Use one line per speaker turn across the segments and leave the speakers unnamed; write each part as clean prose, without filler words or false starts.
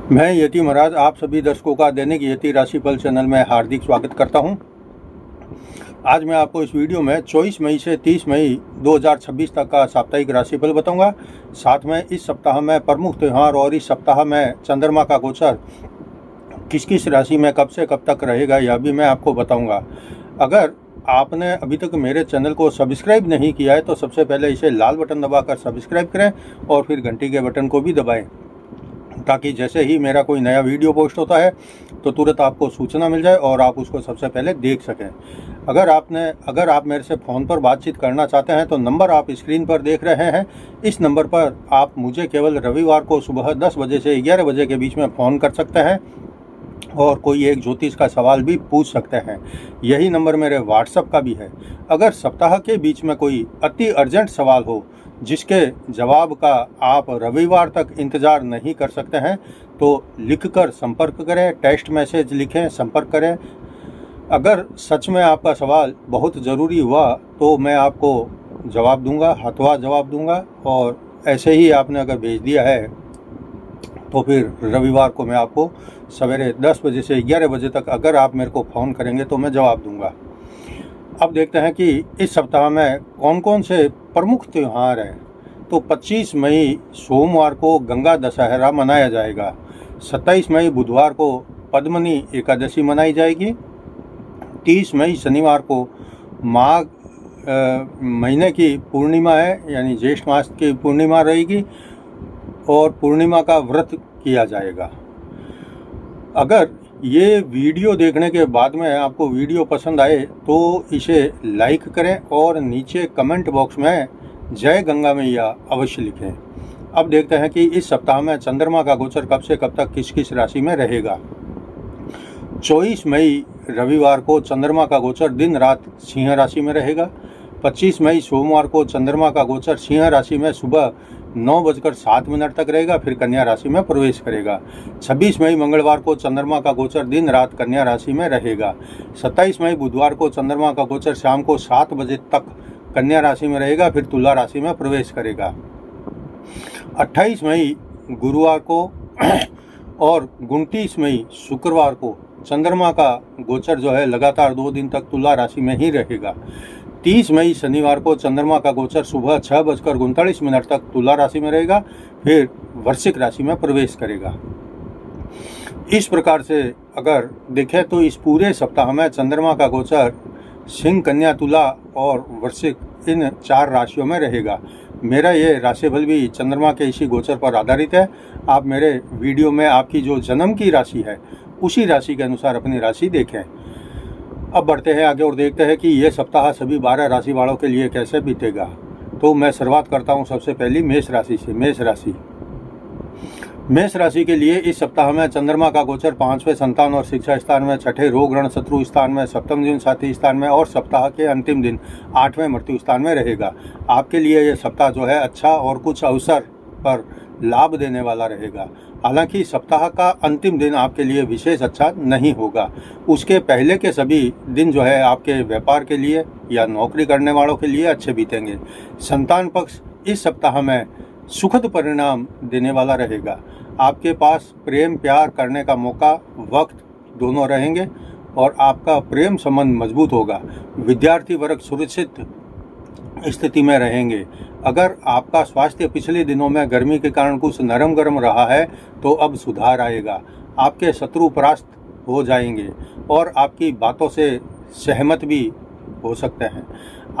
मैं यति महाराज आप सभी दर्शकों का दैनिक यति राशिफल चैनल में हार्दिक स्वागत करता हूं। आज मैं आपको इस वीडियो में 24 मई से 30 मई 2026 तक का साप्ताहिक राशिफल बताऊंगा। साथ में इस सप्ताह में प्रमुख त्यौहार और इस सप्ताह में चंद्रमा का गोचर किस किस राशि में कब से कब तक रहेगा यह भी मैं आपको बताऊँगा। अगर आपने अभी तक मेरे चैनल को सब्सक्राइब नहीं किया है तो सबसे पहले इसे लाल बटन दबाकर सब्सक्राइब करें और फिर घंटी के बटन को भी दबाएं, ताकि जैसे ही मेरा कोई नया वीडियो पोस्ट होता है तो तुरंत आपको सूचना मिल जाए और आप उसको सबसे पहले देख सकें। अगर आप मेरे से फ़ोन पर बातचीत करना चाहते हैं तो नंबर आप स्क्रीन पर देख रहे हैं। इस नंबर पर आप मुझे केवल रविवार को सुबह 10 बजे से 11 बजे के बीच में फ़ोन कर सकते हैं और कोई एक ज्योतिष का सवाल भी पूछ सकते हैं। यही नंबर मेरे व्हाट्सएप का भी है। अगर सप्ताह के बीच में कोई अति अर्जेंट सवाल हो जिसके जवाब का आप रविवार तक इंतज़ार नहीं कर सकते हैं तो लिखकर संपर्क करें, टेक्स्ट मैसेज लिखें, संपर्क करें। अगर सच में आपका सवाल बहुत ज़रूरी हुआ तो मैं आपको जवाब दूंगा, हाथों जवाब दूंगा। और ऐसे ही आपने अगर भेज दिया है तो फिर रविवार को मैं आपको सवेरे 10 बजे से 11 बजे तक अगर आप मेरे को फ़ोन करेंगे तो मैं जवाब दूंगा। अब देखते हैं कि इस सप्ताह में कौन कौन से प्रमुख त्यौहार हैं। तो 25 मई सोमवार को गंगा दशहरा मनाया जाएगा। 27 मई बुधवार को पद्मनी एकादशी मनाई जाएगी। 30 मई शनिवार को माघ महीने की पूर्णिमा है, यानी ज्येष्ठ मास की पूर्णिमा रहेगी और पूर्णिमा का व्रत किया जाएगा। अगर ये वीडियो देखने के बाद में आपको वीडियो पसंद आए तो इसे लाइक करें और नीचे कमेंट बॉक्स में जय गंगा मैया अवश्य लिखें। अब देखते हैं कि इस सप्ताह में चंद्रमा का गोचर कब से कब तक किस किस राशि में रहेगा। 24 मई रविवार को चंद्रमा का गोचर दिन रात सिंह राशि में रहेगा। 25 मई सोमवार को चंद्रमा का गोचर सिंह राशि में सुबह 9:07 तक रहेगा, फिर कन्या राशि में प्रवेश करेगा। 26 मई मंगलवार को चंद्रमा का गोचर दिन रात कन्या राशि में रहेगा। 27 मई बुधवार को चंद्रमा का गोचर शाम को 7 बजे तक कन्या राशि में रहेगा, फिर तुला राशि में प्रवेश करेगा। 28 मई गुरुवार को और 29 मई शुक्रवार को चंद्रमा का गोचर जो है लगातार 2 दिन तक तुला राशि में ही रहेगा। 30 मई शनिवार को चंद्रमा का गोचर सुबह 6:39 तक तुला राशि में रहेगा, फिर वृश्चिक राशि में प्रवेश करेगा। इस प्रकार से अगर देखें तो इस पूरे सप्ताह में चंद्रमा का गोचर सिंह, कन्या, तुला और वृश्चिक इन 4 राशियों में रहेगा। मेरा ये राशिफल भी चंद्रमा के इसी गोचर पर आधारित है। आप मेरे वीडियो में आपकी जो जन्म की राशि है उसी राशि के अनुसार अपनी राशि देखें। अब बढ़ते हैं आगे और देखते हैं कि ये सप्ताह सभी 12 राशि वालों के लिए कैसे बीतेगा। तो मैं शुरुआत करता हूँ सबसे पहली मेष राशि से। मेष राशि के लिए इस सप्ताह में चंद्रमा का गोचर 5वें संतान और शिक्षा स्थान में, 6ठे रोग ऋण शत्रु स्थान में, 7वें दिन साथी स्थान में और सप्ताह के अंतिम दिन 8वें मृत्यु स्थान में रहेगा। आपके लिए ये सप्ताह जो है अच्छा और कुछ अवसर पर लाभ देने वाला रहेगा। हालांकि सप्ताह का अंतिम दिन आपके लिए विशेष अच्छा नहीं होगा। उसके पहले के सभी दिन जो है आपके व्यापार के लिए या नौकरी करने वालों के लिए अच्छे बीतेंगे। संतान पक्ष इस सप्ताह में सुखद परिणाम देने वाला रहेगा। आपके पास प्रेम प्यार करने का मौका, वक्त दोनों रहेंगे और आपका प्रेम संबंध मजबूत होगा। विद्यार्थी वर्ग सुरक्षित स्थिति में रहेंगे। अगर आपका स्वास्थ्य पिछले दिनों में गर्मी के कारण कुछ नरम गरम रहा है तो अब सुधार आएगा। आपके शत्रु परास्त हो जाएंगे और आपकी बातों से सहमत भी हो सकते हैं।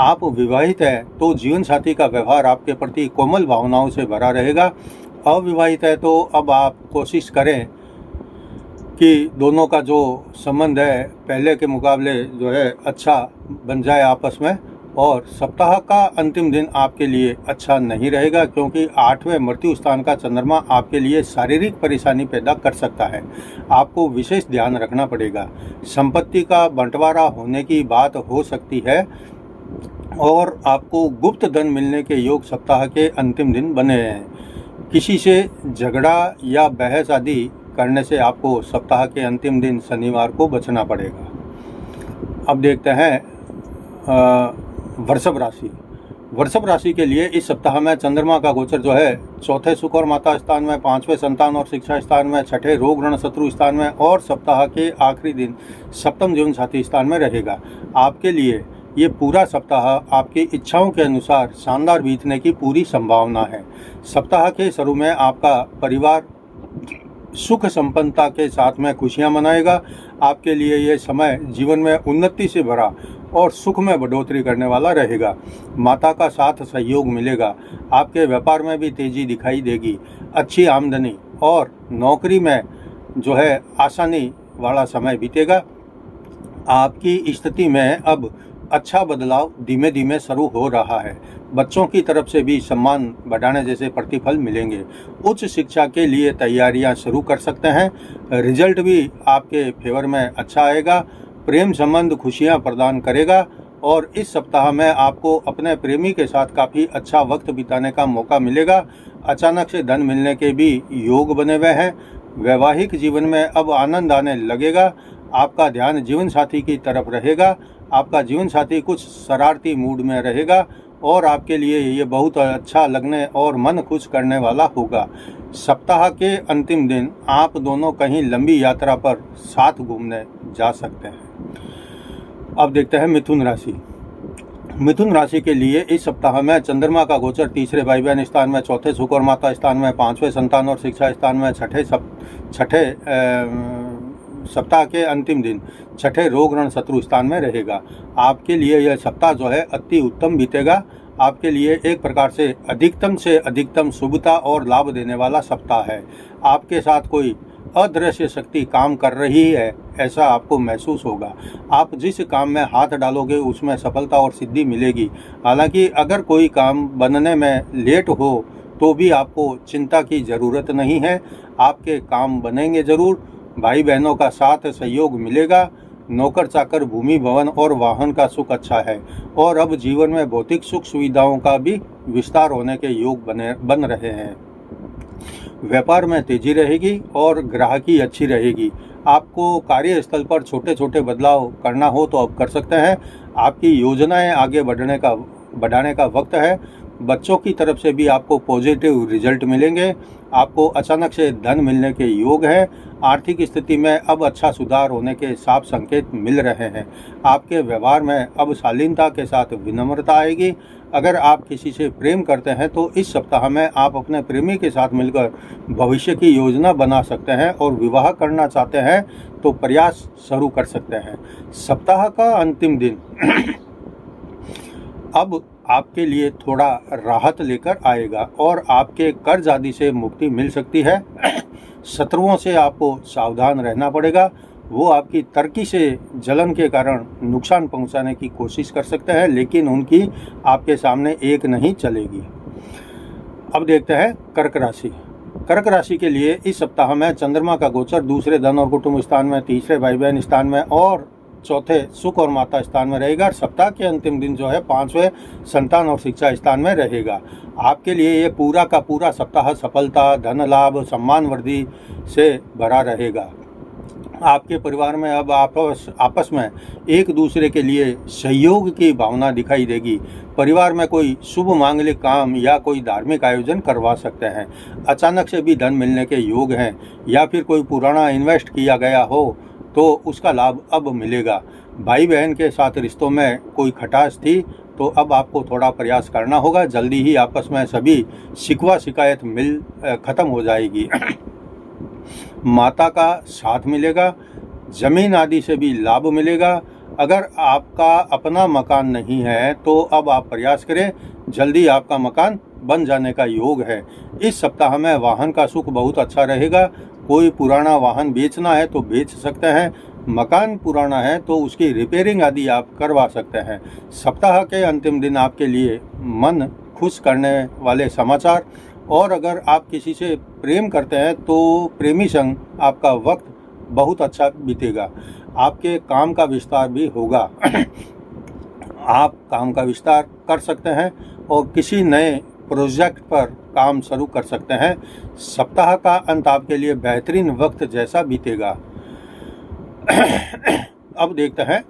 आप विवाहित हैं तो जीवन साथी का व्यवहार आपके प्रति कोमल भावनाओं से भरा रहेगा। अविवाहित है तो अब आप कोशिश करें कि दोनों का जो संबंध है पहले के मुकाबले जो है अच्छा बन जाए आपस में। और सप्ताह का अंतिम दिन आपके लिए अच्छा नहीं रहेगा क्योंकि 8वें मृत्यु स्थान का चंद्रमा आपके लिए शारीरिक परेशानी पैदा कर सकता है। आपको विशेष ध्यान रखना पड़ेगा। संपत्ति का बंटवारा होने की बात हो सकती है और आपको गुप्त धन मिलने के योग सप्ताह के अंतिम दिन बने हैं। किसी से झगड़ा या बहस आदि करने से आपको सप्ताह के अंतिम दिन शनिवार को बचना पड़ेगा। अब देखते हैं वृषभ राशि। वृषभ राशि के लिए इस सप्ताह में चंद्रमा का गोचर जो है चौथे सुख और माता स्थान में, पांचवें संतान और शिक्षा स्थान में, छठे रोग ऋण शत्रु स्थान में और सप्ताह के आखिरी दिन सप्तम जीवन साथी स्थान में रहेगा। आपके लिए ये पूरा सप्ताह आपकी इच्छाओं के अनुसार शानदार बीतने की पूरी संभावना है। सप्ताह के शुरू में आपका परिवार सुख संपन्नता के साथ में खुशियां मनाएगा। आपके लिए ये समय जीवन में उन्नति से भरा और सुख में बढ़ोतरी करने वाला रहेगा। माता का साथ सहयोग मिलेगा। आपके व्यापार में भी तेजी दिखाई देगी। अच्छी आमदनी और नौकरी में जो है आसानी वाला समय बीतेगा। आपकी स्थिति में अब अच्छा बदलाव धीमे धीमे शुरू हो रहा है। बच्चों की तरफ से भी सम्मान बढ़ाने जैसे प्रतिफल मिलेंगे। उच्च शिक्षा के लिए तैयारियां शुरू कर सकते हैं। रिजल्ट भी आपके फेवर में अच्छा आएगा। प्रेम संबंध खुशियां प्रदान करेगा और इस सप्ताह में आपको अपने प्रेमी के साथ काफ़ी अच्छा वक्त बिताने का मौका मिलेगा। अचानक से धन मिलने के भी योग बने हुए हैं। वैवाहिक जीवन में अब आनंद आने लगेगा। आपका ध्यान जीवन साथी की तरफ रहेगा। आपका जीवन साथी कुछ शरारती मूड में रहेगा और आपके लिए ये बहुत अच्छा लगने और मन खुश करने वाला होगा। सप्ताह के अंतिम दिन आप दोनों कहीं लंबी यात्रा पर साथ घूमने जा सकते हैं। अब देखते हैं मिथुन राशि। मिथुन राशि के लिए इस सप्ताह में चंद्रमा का गोचर तीसरे भाई बहन स्थान में, चौथे सुख और माता स्थान में, पांचवें संतान और शिक्षा स्थान में, छठे सप्ताह के अंतिम दिन छठे रोग ऋण शत्रु स्थान में रहेगा। आपके लिए यह सप्ताह जो है अति उत्तम बीतेगा। आपके लिए एक प्रकार से अधिकतम शुभता और लाभ देने वाला सप्ताह है। आपके साथ कोई अदृश्य शक्ति काम कर रही है ऐसा आपको महसूस होगा। आप जिस काम में हाथ डालोगे उसमें सफलता और सिद्धि मिलेगी। हालांकि अगर कोई काम बनने में लेट हो तो भी आपको चिंता की ज़रूरत नहीं है। आपके काम बनेंगे ज़रूर। भाई बहनों का साथ सहयोग मिलेगा। नौकर चाकर भूमि भवन और वाहन का सुख अच्छा है और अब जीवन में भौतिक सुख सुविधाओं का भी विस्तार होने के योग बन रहे हैं। व्यापार में तेजी रहेगी और ग्राहकी अच्छी रहेगी। आपको कार्यस्थल पर छोटे छोटे बदलाव करना हो तो अब कर सकते हैं। आपकी योजनाएं आगे बढ़ाने का वक्त है। बच्चों की तरफ से भी आपको पॉजिटिव रिजल्ट मिलेंगे। आपको अचानक से धन मिलने के योग है। आर्थिक स्थिति में अब अच्छा सुधार होने के साफ संकेत मिल रहे हैं। आपके व्यवहार में अब शालीनता के साथ विनम्रता आएगी। अगर आप किसी से प्रेम करते हैं तो इस सप्ताह में आप अपने प्रेमी के साथ मिलकर भविष्य की योजना बना सकते हैं और विवाह करना चाहते हैं तो प्रयास शुरू कर सकते हैं। सप्ताह का अंतिम दिन अब आपके लिए थोड़ा राहत लेकर आएगा और आपके कर्ज आदि से मुक्ति मिल सकती है। शत्रुओं से आपको सावधान रहना पड़ेगा। वो आपकी तरक्की से जलन के कारण नुकसान पहुंचाने की कोशिश कर सकते हैं, लेकिन उनकी आपके सामने एक नहीं चलेगी। अब देखते हैं कर्क राशि। कर्क राशि के लिए इस सप्ताह में चंद्रमा का गोचर दूसरे धन और कुटुंब स्थान में, तीसरे भाई बहन स्थान में और चौथे सुख और माता स्थान में रहेगा। सप्ताह के अंतिम दिन जो है पांचवें संतान और शिक्षा स्थान में रहेगा। आपके लिए ये पूरा का पूरा सप्ताह सफलता, धन लाभ, सम्मान वृद्धि से भरा रहेगा। आपके परिवार में अब आपस में एक दूसरे के लिए सहयोग की भावना दिखाई देगी। परिवार में कोई शुभ मांगलिक काम या कोई धार्मिक आयोजन करवा सकते हैं। अचानक से भी धन मिलने के योग हैं या फिर कोई पुराना इन्वेस्ट किया गया हो तो उसका लाभ अब मिलेगा। भाई बहन के साथ रिश्तों में कोई खटास थी तो अब आपको थोड़ा प्रयास करना होगा। जल्दी ही आपस में सभी शिकवा शिकायत खत्म हो जाएगी। माता का साथ मिलेगा। जमीन आदि से भी लाभ मिलेगा। अगर आपका अपना मकान नहीं है तो अब आप प्रयास करें, जल्दी आपका मकान बन जाने का योग है। इस सप्ताह में वाहन का सुख बहुत अच्छा रहेगा। कोई पुराना वाहन बेचना है तो बेच सकते हैं। मकान पुराना है तो उसकी रिपेयरिंग आदि आप करवा सकते हैं। सप्ताह के अंतिम दिन आपके लिए मन खुश करने वाले समाचार, और अगर आप किसी से प्रेम करते हैं तो प्रेमी संग आपका वक्त बहुत अच्छा बीतेगा। आपके काम का विस्तार भी होगा। आप काम का विस्तार कर सकते हैं और किसी नए प्रोजेक्ट पर काम शुरू कर सकते हैं। सप्ताह का अंत आपके लिए बेहतरीन वक्त जैसा बीतेगा। अब देखते हैं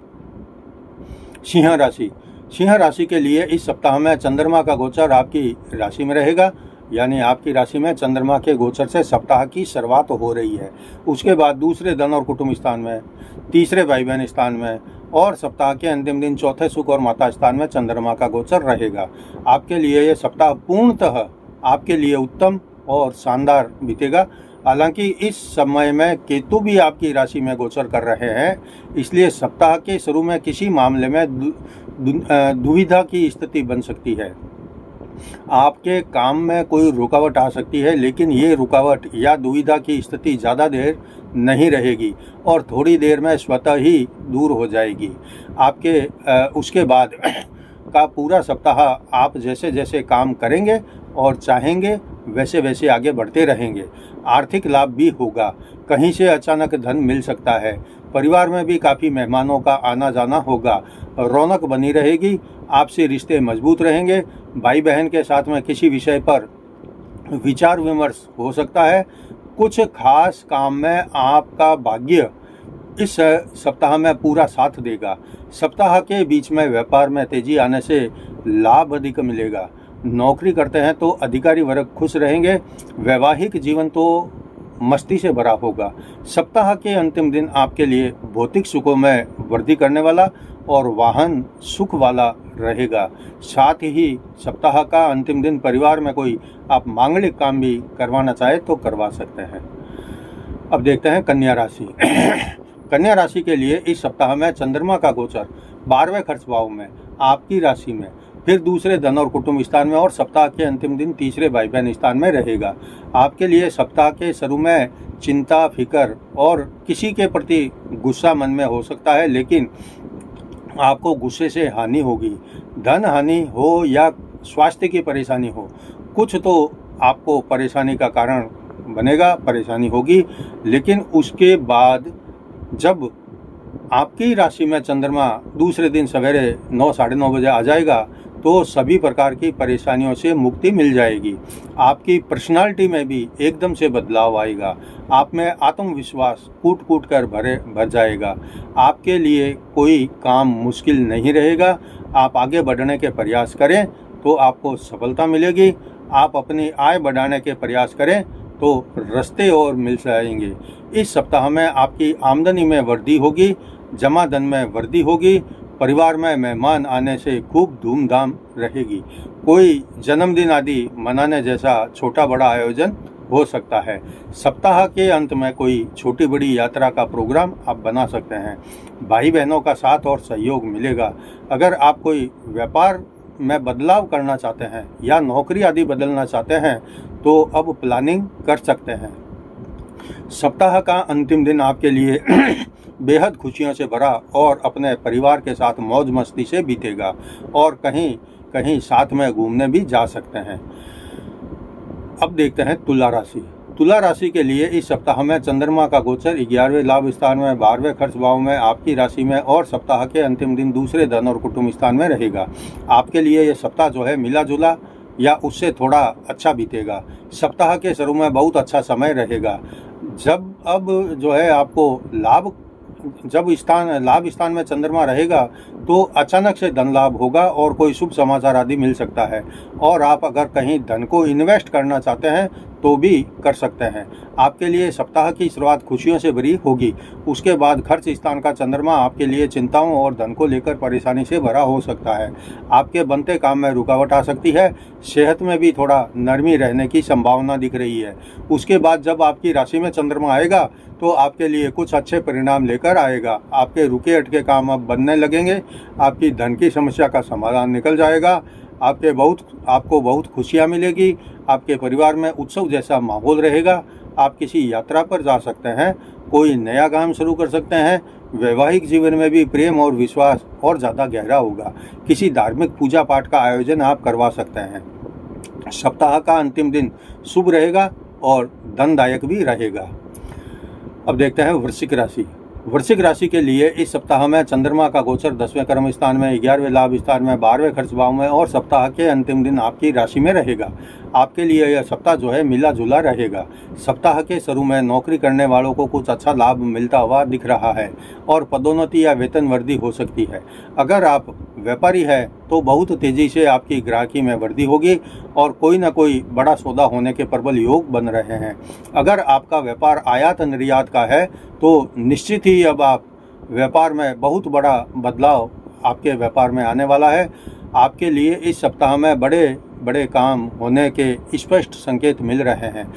सिंह राशि। सिंह राशि के लिए इस सप्ताह में चंद्रमा का गोचर आपकी राशि में रहेगा, यानी आपकी राशि में चंद्रमा के गोचर से सप्ताह की शुरुआत हो रही है। उसके बाद दूसरे धन और कुटुंब स्थान में, तीसरे भाई बहन स्थान में और सप्ताह के अंतिम दिन चौथे सुख और माता स्थान में चंद्रमा का गोचर रहेगा। आपके लिए ये सप्ताह पूर्णतः आपके लिए उत्तम और शानदार बीतेगा। हालांकि इस समय में केतु भी आपकी राशि में गोचर कर रहे हैं, इसलिए सप्ताह के शुरू में किसी मामले में दुविधा की स्थिति बन सकती है। आपके काम में कोई रुकावट आ सकती है, लेकिन ये रुकावट या दुविधा की स्थिति ज़्यादा देर नहीं रहेगी और थोड़ी देर में स्वतः ही दूर हो जाएगी। आपके उसके बाद का पूरा सप्ताह आप जैसे जैसे काम करेंगे और चाहेंगे वैसे वैसे आगे बढ़ते रहेंगे। आर्थिक लाभ भी होगा, कहीं से अचानक धन मिल सकता है। परिवार में भी काफ़ी मेहमानों का आना जाना होगा, रौनक बनी रहेगी, आपसे रिश्ते मजबूत रहेंगे। भाई बहन के साथ में किसी विषय पर विचार विमर्श हो सकता है। कुछ खास काम में आपका भाग्य इस सप्ताह में पूरा साथ देगा। सप्ताह के बीच में व्यापार में तेजी आने से लाभ अधिक मिलेगा। नौकरी करते हैं तो अधिकारी वर्ग खुश रहेंगे। वैवाहिक जीवन तो मस्ती से भरा होगा। सप्ताह के अंतिम दिन आपके लिए भौतिक सुखों में वृद्धि करने वाला और वाहन सुख वाला रहेगा। साथ ही सप्ताह का अंतिम दिन परिवार में कोई आप मांगलिक काम भी करवाना चाहे तो करवा सकते हैं। अब देखते हैं कन्या राशि। कन्या राशि के लिए इस सप्ताह में चंद्रमा का गोचर 12वें खर्च भाव में, आपकी राशि में, फिर दूसरे धन और कुटुंब स्थान में और सप्ताह के अंतिम दिन तीसरे भाई बहन स्थान में रहेगा। आपके लिए सप्ताह के शुरू में चिंता, फिक्र और किसी के प्रति गुस्सा मन में हो सकता है, लेकिन आपको गुस्से से हानि होगी। धन हानि हो या स्वास्थ्य की परेशानी हो, कुछ तो आपको परेशानी का कारण बनेगा, परेशानी होगी। लेकिन उसके बाद जब आपकी राशि में चंद्रमा दूसरे दिन सवेरे 9 साढ़े 9 बजे आ जाएगा तो सभी प्रकार की परेशानियों से मुक्ति मिल जाएगी। आपकी पर्सनालिटी में भी एकदम से बदलाव आएगा। आप में आत्मविश्वास कूट कूट कर भर जाएगा। आपके लिए कोई काम मुश्किल नहीं रहेगा। आप आगे बढ़ने के प्रयास करें तो आपको सफलता मिलेगी। आप अपनी आय बढ़ाने के प्रयास करें तो रास्ते और मिल जाएंगे। इस सप्ताह में आपकी आमदनी में वृद्धि होगी, जमा धन में वृद्धि होगी। परिवार में मेहमान आने से खूब धूमधाम रहेगी। कोई जन्मदिन आदि मनाने जैसा छोटा बड़ा आयोजन हो सकता है। सप्ताह के अंत में कोई छोटी बड़ी यात्रा का प्रोग्राम आप बना सकते हैं। भाई बहनों का साथ और सहयोग मिलेगा। अगर आप कोई व्यापार में बदलाव करना चाहते हैं या नौकरी आदि बदलना चाहते हैं तो अब प्लानिंग कर सकते हैं। सप्ताह का अंतिम दिन आपके लिए बेहद खुशियों से भरा और अपने परिवार के साथ मौज मस्ती से बीतेगा और कहीं कहीं साथ में घूमने भी जा सकते हैं। अब देखते हैं तुला राशि। तुला राशि के लिए इस सप्ताह में चंद्रमा का गोचर 11वें लाभ स्थान में, 12वें खर्च भाव में, आपकी राशि में और सप्ताह के अंतिम दिन दूसरे धन और कुटुंब स्थान में रहेगा। आपके लिए ये सप्ताह जो है मिला जुला या उससे थोड़ा अच्छा बीतेगा। सप्ताह के शुरू में बहुत अच्छा समय रहेगा। जब अब जो है आपको लाभ स्थान में चंद्रमा रहेगा तो अचानक से धन लाभ होगा और कोई शुभ समाचार आदि मिल सकता है। और आप अगर कहीं धन को इन्वेस्ट करना चाहते हैं तो भी कर सकते हैं। आपके लिए सप्ताह की शुरुआत खुशियों से भरी होगी। उसके बाद खर्च स्थान का चंद्रमा आपके लिए चिंताओं और धन को लेकर परेशानी से भरा हो सकता है। आपके बनते काम में रुकावट आ सकती है। सेहत में भी थोड़ा नरमी रहने की संभावना दिख रही है। उसके बाद जब आपकी राशि में चंद्रमा आएगा तो आपके लिए कुछ अच्छे परिणाम लेकर आएगा। आपके रुके अटके काम अब बनने लगेंगे। आपकी धन की समस्या का समाधान निकल जाएगा। आपको बहुत खुशियाँ मिलेगी। आपके परिवार में उत्सव जैसा माहौल रहेगा। आप किसी यात्रा पर जा सकते हैं, कोई नया काम शुरू कर सकते हैं। वैवाहिक जीवन में भी प्रेम और विश्वास और ज़्यादा गहरा होगा। किसी धार्मिक पूजा पाठ का आयोजन आप करवा सकते हैं। सप्ताह का अंतिम दिन शुभ रहेगा और धनदायक भी रहेगा। अब देखते हैं वृश्चिक राशि। वृश्चिक राशि के लिए इस सप्ताह में चंद्रमा का गोचर 10वें कर्म स्थान में, 11वें लाभ स्थान में, 12वें खर्च भाव में और सप्ताह के अंतिम दिन आपकी राशि में रहेगा। आपके लिए यह सप्ताह जो है मिला जुला रहेगा। सप्ताह के शुरू में नौकरी करने वालों को कुछ अच्छा लाभ मिलता हुआ दिख रहा है और पदोन्नति या वेतन वृद्धि हो सकती है। अगर आप व्यापारी है तो बहुत तेज़ी से आपकी ग्राहकी में वृद्धि होगी और कोई ना कोई बड़ा सौदा होने के प्रबल योग बन रहे हैं। अगर आपका व्यापार आयात निर्यात का है तो निश्चित ही अब आप व्यापार में बहुत बड़ा बदलाव आपके व्यापार में आने वाला है। आपके लिए इस सप्ताह में बड़े बड़े काम होने के स्पष्ट संकेत मिल रहे हैं।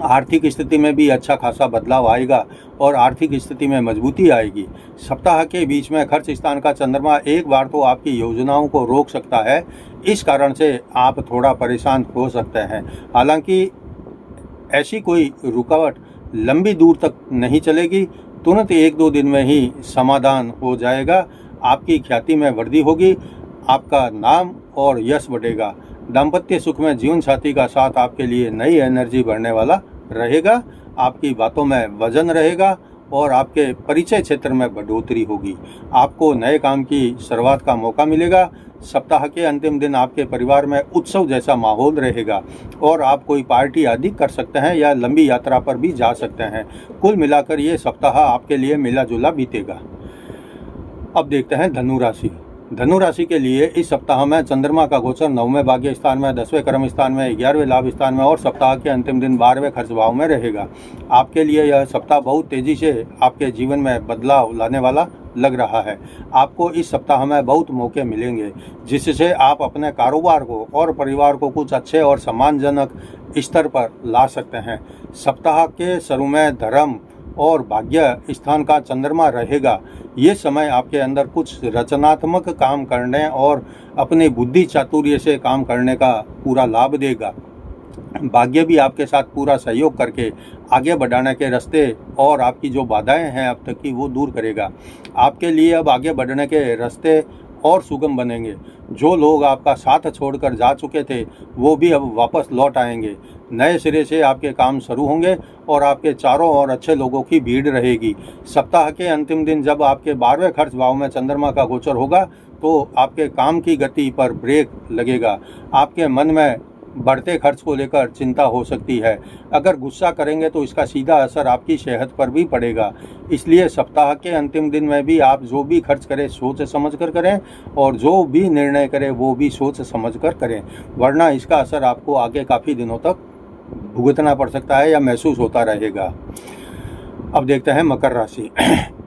आर्थिक स्थिति में भी अच्छा खासा बदलाव आएगा और आर्थिक स्थिति में मजबूती आएगी। सप्ताह के बीच में खर्च स्थान का चंद्रमा एक बार तो आपकी योजनाओं को रोक सकता है, इस कारण से आप थोड़ा परेशान हो सकते हैं। हालांकि ऐसी कोई रुकावट लंबी दूर तक नहीं चलेगी, तुरंत 1-2 दिन में ही समाधान हो जाएगा। आपकी ख्याति में वृद्धि होगी, आपका नाम और यश बढ़ेगा। दाम्पत्य सुख में जीवन साथी का साथ आपके लिए नई एनर्जी बढ़ने वाला रहेगा। आपकी बातों में वजन रहेगा और आपके परिचय क्षेत्र में बढ़ोतरी होगी। आपको नए काम की शुरुआत का मौका मिलेगा। सप्ताह के अंतिम दिन आपके परिवार में उत्सव जैसा माहौल रहेगा और आप कोई पार्टी आदि कर सकते हैं या लंबी यात्रा पर भी जा सकते हैं। कुल मिलाकर ये सप्ताह आपके लिए मिला जुला बीतेगा। अब देखते हैं धनु राशि। धनु राशि के लिए इस सप्ताह में चंद्रमा का गोचर 9वें भाग्य स्थान में, 10वें कर्म स्थान में, 11वें लाभ स्थान में और सप्ताह के अंतिम दिन 12वें खर्च भाव में रहेगा। आपके लिए यह सप्ताह बहुत तेजी से आपके जीवन में बदलाव लाने वाला लग रहा है। आपको इस सप्ताह में बहुत मौके मिलेंगे जिससे आप अपने कारोबार को और परिवार को कुछ अच्छे और सम्मानजनक स्तर पर ला सकते हैं। सप्ताह के शुरू में धर्म और भाग्य स्थान का चंद्रमा रहेगा। ये समय आपके अंदर कुछ रचनात्मक काम करने और अपनी बुद्धि चातुर्य से काम करने का पूरा लाभ देगा। भाग्य भी आपके साथ पूरा सहयोग करके आगे बढ़ाने के रास्ते और आपकी जो बाधाएं हैं अब तक की वो दूर करेगा। आपके लिए अब आगे बढ़ने के रास्ते और सुगम बनेंगे। जो लोग आपका साथ छोड़कर जा चुके थे वो भी अब वापस लौट आएंगे। नए सिरे से आपके काम शुरू होंगे और आपके चारों ओर अच्छे लोगों की भीड़ रहेगी। सप्ताह के अंतिम दिन जब आपके 12वें खर्च भाव में चंद्रमा का गोचर होगा तो आपके काम की गति पर ब्रेक लगेगा। आपके मन में बढ़ते खर्च को लेकर चिंता हो सकती है। अगर गुस्सा करेंगे तो इसका सीधा असर आपकी सेहत पर भी पड़ेगा। इसलिए सप्ताह के अंतिम दिन में भी आप जो भी खर्च करें सोच समझ कर करें और जो भी निर्णय करें वो भी सोच समझ कर करें, वरना इसका असर आपको आगे काफ़ी दिनों तक भुगतना पड़ सकता है या महसूस होता रहेगा। अब देखते हैं मकर राशि।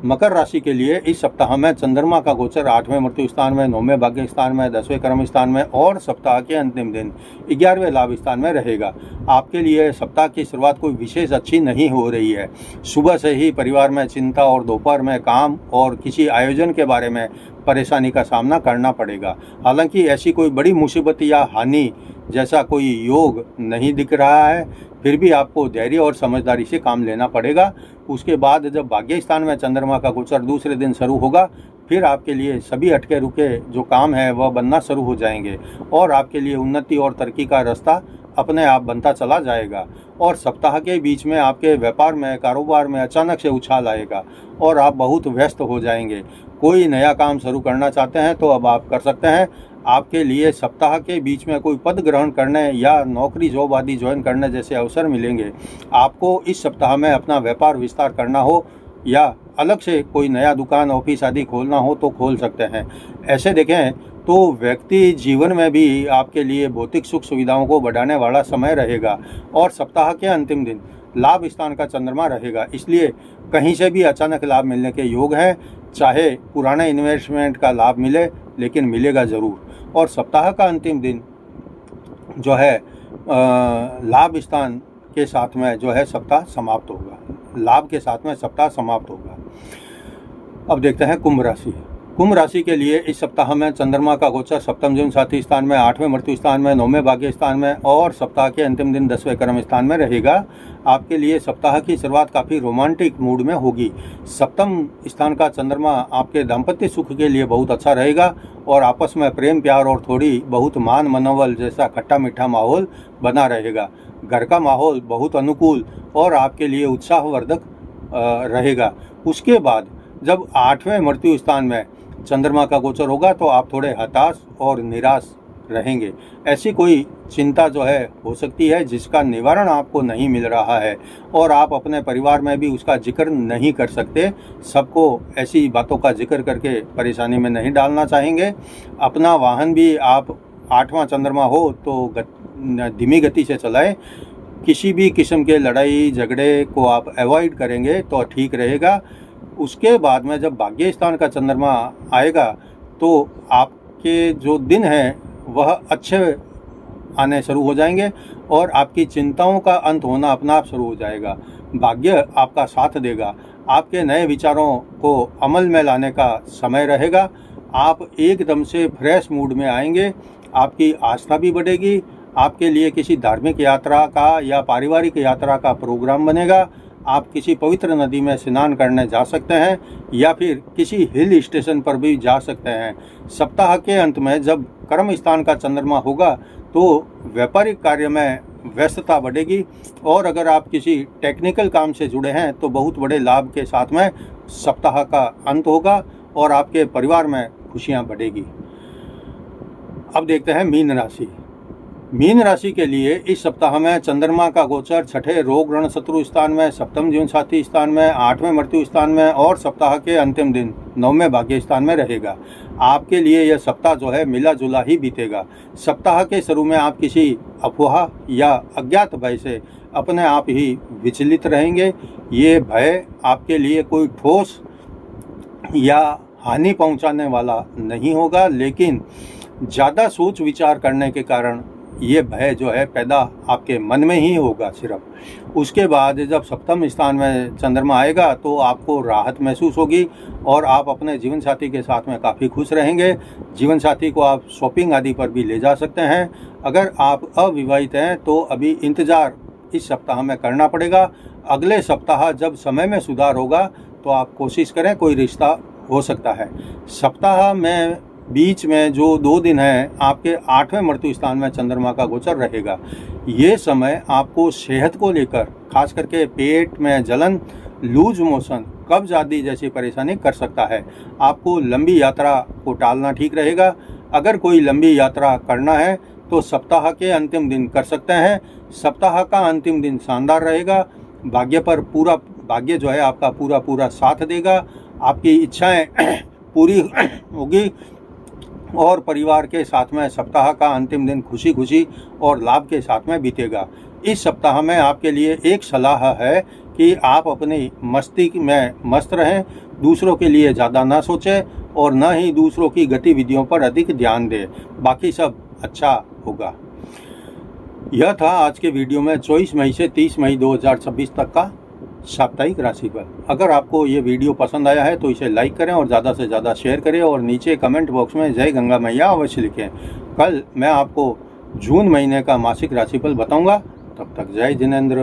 मकर राशि के लिए इस सप्ताह में चंद्रमा का गोचर 8वें मृत्यु स्थान में, 9वें भाग्य स्थान में, 10वें कर्म स्थान में और सप्ताह के अंतिम दिन 11वें लाभ स्थान में रहेगा। आपके लिए सप्ताह की शुरुआत कोई विशेष अच्छी नहीं हो रही है। सुबह से ही परिवार में चिंता और दोपहर में काम और किसी आयोजन के बारे में परेशानी का सामना करना पड़ेगा। हालांकि ऐसी कोई बड़ी मुसीबत या हानि जैसा कोई योग नहीं दिख रहा है, फिर भी आपको धैर्य और समझदारी से काम लेना पड़ेगा। उसके बाद जब भाग्य स्थान में चंद्रमा का गोचर दूसरे दिन शुरू होगा फिर आपके लिए सभी अटके रुके जो काम है वह बनना शुरू हो जाएंगे और आपके लिए उन्नति और तरक्की का रास्ता अपने आप बनता चला जाएगा। और सप्ताह के बीच में आपके व्यापार में, कारोबार में अचानक से उछाल आएगा और आप बहुत व्यस्त हो जाएंगे। कोई नया काम शुरू करना चाहते हैं तो अब आप कर सकते हैं। आपके लिए सप्ताह के बीच में कोई पद ग्रहण करने या नौकरी जॉब आदि ज्वाइन करने जैसे अवसर मिलेंगे। आपको इस सप्ताह में अपना व्यापार विस्तार करना हो या अलग से कोई नया दुकान ऑफिस आदि खोलना हो तो खोल सकते हैं। ऐसे देखें तो व्यक्ति जीवन में भी आपके लिए भौतिक सुख सुविधाओं को बढ़ाने वाला समय रहेगा। और सप्ताह के अंतिम दिन लाभ स्थान का चंद्रमा रहेगा, इसलिए कहीं से भी अचानक लाभ मिलने के योग हैं। चाहे पुराने इन्वेस्टमेंट का लाभ मिले लेकिन मिलेगा ज़रूर। और सप्ताह का अंतिम दिन जो है लाभ स्थान के साथ में जो है सप्ताह समाप्त होगा, लाभ के साथ में सप्ताह समाप्त होगा। अब देखते हैं कुंभ राशि। कुंभ राशि के लिए इस सप्ताह में चंद्रमा का गोचर सप्तम जीवन साथी स्थान में, 8वें मृत्यु स्थान में, 9वें भाग्य स्थान में और सप्ताह के अंतिम दिन 10वें कर्म स्थान में रहेगा। आपके लिए सप्ताह की शुरुआत काफ़ी रोमांटिक मूड में होगी। सप्तम स्थान का चंद्रमा आपके दाम्पत्य सुख के लिए बहुत अच्छा रहेगा और आपस में प्रेम प्यार और थोड़ी बहुत मान मनोबल जैसा खट्टा मीठा माहौल बना रहेगा। घर का माहौल बहुत अनुकूल और आपके लिए उत्साहवर्धक रहेगा। उसके बाद जब 8वें मृत्यु स्थान में चंद्रमा का गोचर होगा तो आप थोड़े हताश और निराश रहेंगे। ऐसी कोई चिंता जो है हो सकती है जिसका निवारण आपको नहीं मिल रहा है और आप अपने परिवार में भी उसका जिक्र नहीं कर सकते। सबको ऐसी बातों का जिक्र करके परेशानी में नहीं डालना चाहेंगे। अपना वाहन भी आप 8वां चंद्रमा हो तो धीमी गति से चलाएं। किसी भी किस्म के लड़ाई झगड़े को आप अवॉइड करेंगे तो ठीक रहेगा। उसके बाद में जब भाग्य स्थान का चंद्रमा आएगा तो आपके जो दिन हैं वह अच्छे आने शुरू हो जाएंगे और आपकी चिंताओं का अंत होना अपना आप शुरू हो जाएगा। भाग्य आपका साथ देगा। आपके नए विचारों को अमल में लाने का समय रहेगा। आप एकदम से फ्रेश मूड में आएंगे। आपकी आस्था भी बढ़ेगी। आपके लिए किसी धार्मिक यात्रा का या पारिवारिक यात्रा का प्रोग्राम बनेगा। आप किसी पवित्र नदी में स्नान करने जा सकते हैं या फिर किसी हिल स्टेशन पर भी जा सकते हैं। सप्ताह के अंत में जब कर्म स्थान का चंद्रमा होगा तो व्यापारिक कार्य में व्यस्तता बढ़ेगी और अगर आप किसी टेक्निकल काम से जुड़े हैं तो बहुत बड़े लाभ के साथ में सप्ताह का अंत होगा और आपके परिवार में खुशियां बढ़ेगी। अब देखते हैं मीन राशि। मीन राशि के लिए इस सप्ताह में चंद्रमा का गोचर 6ठे रोग ऋण शत्रु स्थान में, 7वें जीवन साथी स्थान में, 8वें मृत्यु स्थान में और सप्ताह के अंतिम दिन 9वें भाग्य स्थान में रहेगा। आपके लिए यह सप्ताह जो है मिला जुला ही बीतेगा। सप्ताह के शुरू में आप किसी अफवाह या अज्ञात भय से अपने आप ही विचलित रहेंगे। ये भय आपके लिए कोई ठोस या हानि पहुंचाने वाला नहीं होगा, लेकिन ज़्यादा सोच विचार करने के कारण ये भय जो है पैदा आपके मन में ही होगा सिर्फ। उसके बाद जब 7वें स्थान में चंद्रमा आएगा तो आपको राहत महसूस होगी और आप अपने जीवन साथी के साथ में काफ़ी खुश रहेंगे। जीवन साथी को आप शॉपिंग आदि पर भी ले जा सकते हैं। अगर आप अविवाहित हैं तो अभी इंतज़ार इस सप्ताह में करना पड़ेगा। अगले सप्ताह जब समय में सुधार होगा तो आप कोशिश करें, कोई रिश्ता हो सकता है। सप्ताह में बीच में जो 2 दिन हैं आपके 8वें मृत्यु स्थान में चंद्रमा का गोचर रहेगा। ये समय आपको सेहत को लेकर खास करके पेट में जलन, लूज मोशन, कब्ज आदि जैसी परेशानी कर सकता है। आपको लंबी यात्रा को टालना ठीक रहेगा। अगर कोई लंबी यात्रा करना है तो सप्ताह के अंतिम दिन कर सकते हैं। सप्ताह का अंतिम दिन शानदार रहेगा। भाग्य जो है आपका पूरा साथ देगा। आपकी इच्छाएं पूरी होगी और परिवार के साथ में सप्ताह का अंतिम दिन खुशी और लाभ के साथ में बीतेगा। इस सप्ताह में आपके लिए एक सलाह है कि आप अपनी मस्ती में मस्त रहें, दूसरों के लिए ज़्यादा ना सोचें और न ही दूसरों की गतिविधियों पर अधिक ध्यान दें। बाकी सब अच्छा होगा। यह था आज के वीडियो में 24 मई से 30 मई 2026 तक का साप्ताहिक राशिफल। अगर आपको ये वीडियो पसंद आया है तो इसे लाइक करें और ज़्यादा से ज़्यादा शेयर करें और नीचे कमेंट बॉक्स में जय गंगा मैया अवश्य लिखें। कल मैं आपको जून महीने का मासिक राशिफल बताऊंगा। तब तक जय जिनेंद्र।